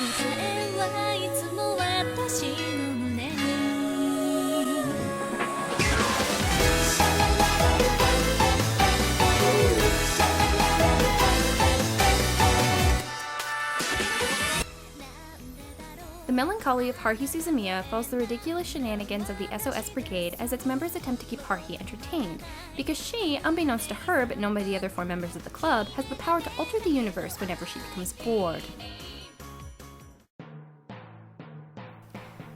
えはいつも私の胸に The Melancholy of Haruhi Suzumiya follows the ridiculous shenanigans of the SOS Brigade as its members attempt to keep Haruhi entertained, because she, unbeknownst to her but known by the other 4 members of the club, has the power to alter the universe whenever she becomes bored.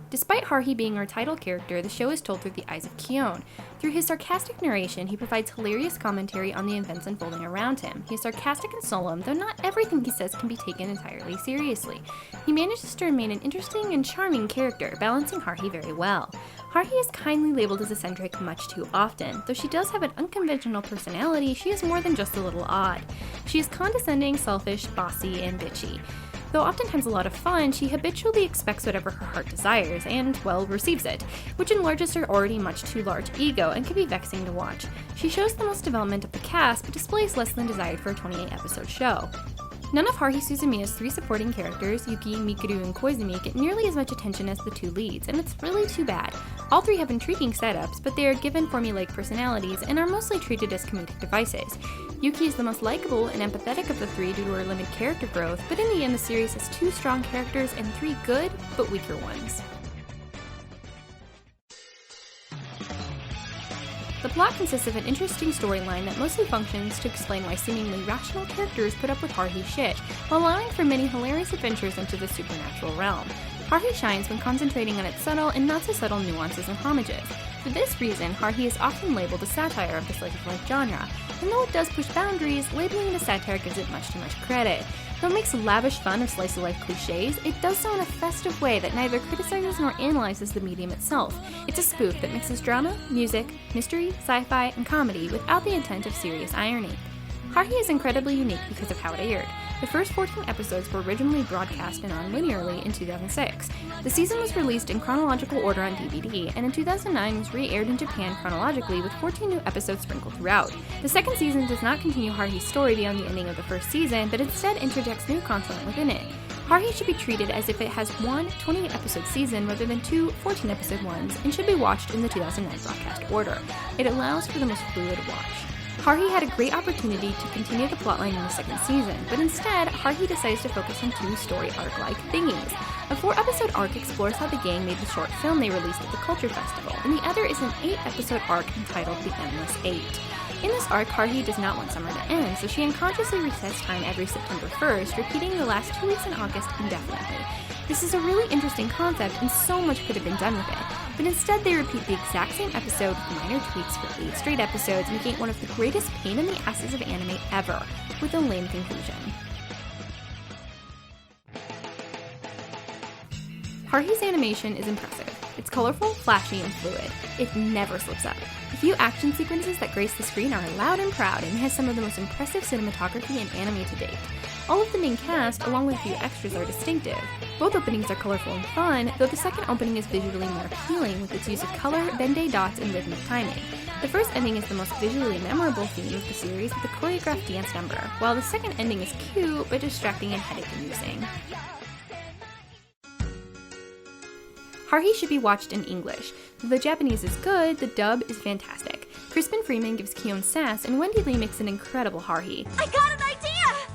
Despite Haruhi being our title character, the show is told through the eyes of Kyon. Through his sarcastic narration, he provides hilarious commentary on the events unfolding around him. He is sarcastic and solemn, though not everything he says can be taken entirely seriously. He manages to remain an interesting and charming character, balancing Haruhi very well. Haruhi is kindly labeled as eccentric much too often. Though she does have an unconventional personality, she is more than just a little odd. She is condescending, selfish, bossy, and bitchy. Though oftentimes a lot of fun, she habitually expects whatever her heart desires and, well, receives it, which enlarges her already much too large ego and can be vexing to watch. She shows the most development of the cast, but displays less than desired for a 28-episode show. None of Haruhi Suzumiya's 3 supporting characters, Yuki, Mikuru, and Koizumi, get nearly as much attention as the 2 leads, and it's really too bad. All 3 have intriguing setups, but they are given formulaic personalities and are mostly treated as comedic devices. Yuki is the most likable and empathetic of the 3 due to her limited character growth, but in the end the series has 2 strong characters and 3 good, but weaker ones. The plot consists of an interesting storyline that mostly functions to explain why seemingly rational characters put up with Haruhi's shit, while allowing for many hilarious adventures into the supernatural realm. Haruhi shines when concentrating on its subtle and not so subtle nuances and homages. For this reason, Haruhi is often labeled a satire of the slice-of-life genre, and though it does push boundaries, labeling it a satire gives it much too much credit. Though it makes lavish fun of slice-of-life cliches, it does so in a festive way that neither criticizes nor analyzes the medium itself. It's a spoof that mixes drama, music, mystery, sci-fi, and comedy without the intent of serious irony. Haruhi is incredibly unique because of how it aired. The first 14 episodes were originally broadcast and on linearly in 2006. The season was released in chronological order on DVD, and in 2009 was re-aired in Japan chronologically with 14 new episodes sprinkled throughout. The second season does not continue Haruhi's story beyond the ending of the first season, but instead interjects new content within it. Haruhi should be treated as if it has one 28-episode season rather than 2 14-episode ones, and should be watched in the 2009 broadcast order. It allows for the most fluid watch. Haruhi had a great opportunity to continue the plotline in the second season, but instead, Haruhi decides to focus on 2 story arc-like thingies. A 4-episode arc explores how the gang made the short film they released at the Culture Festival, and the other is an 8-episode arc entitled The Endless 8. In this arc, Haruhi does not want summer to end, so she unconsciously resets time every September 1st, repeating the last 2 weeks in August indefinitely. This is a really interesting concept, and so much could have been done with it. But instead they repeat the exact same episode with minor tweaks for 8 straight episodes, making it one of the greatest pain in the asses of anime ever, with a lame conclusion. Haruhi's animation is impressive. It's colorful, flashy, and fluid. It never slips up. The few action sequences that grace the screen are loud and proud, and has some of the most impressive cinematography in anime to date. All of the main cast, along with a few extras, are distinctive. Both openings are colorful and fun, though the second opening is visually more appealing with its use of color, Ben-Day dots, and rhythmic timing. The first ending is the most visually memorable theme of the series with a choreographed dance number, while the second ending is cute but distracting and headache-inducing. Haruhi should be watched in English. Though the Japanese is good, the dub is fantastic. Crispin Freeman gives Kyon sass, and Wendy Lee makes an incredible Haruhi. I got an idea!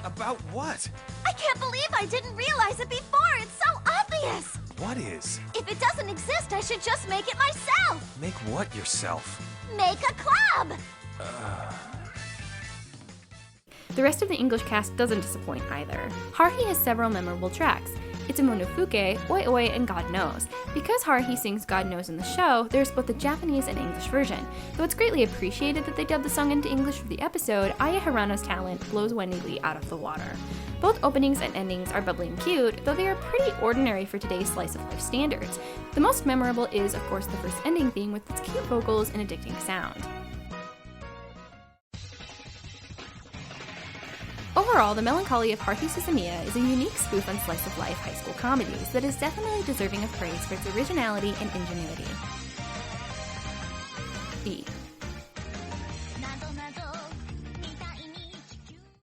About what? I can't believe I didn't realize it before! It's so obvious! What is? If it doesn't exist, I should just make it myself! Make what yourself? Make a club! The rest of the English cast doesn't disappoint either. Haruhi has several memorable tracks. It's a Monofuke, Oi Oi, and God Knows. Because Haruhi sings God Knows in the show, there's both the Japanese and English version. Though it's greatly appreciated that they dubbed the song into English for the episode, Aya Hirano's talent blows Wendy Lee out of the water. Both openings and endings are bubbly and cute, though they are pretty ordinary for today's slice-of-life standards. The most memorable is, of course, the first ending theme with its cute vocals and addicting sound. Overall, The Melancholy of Haruhi Suzumiya is a unique spoof on slice-of-life high school comedies that is definitely deserving of praise for its originality and ingenuity. B.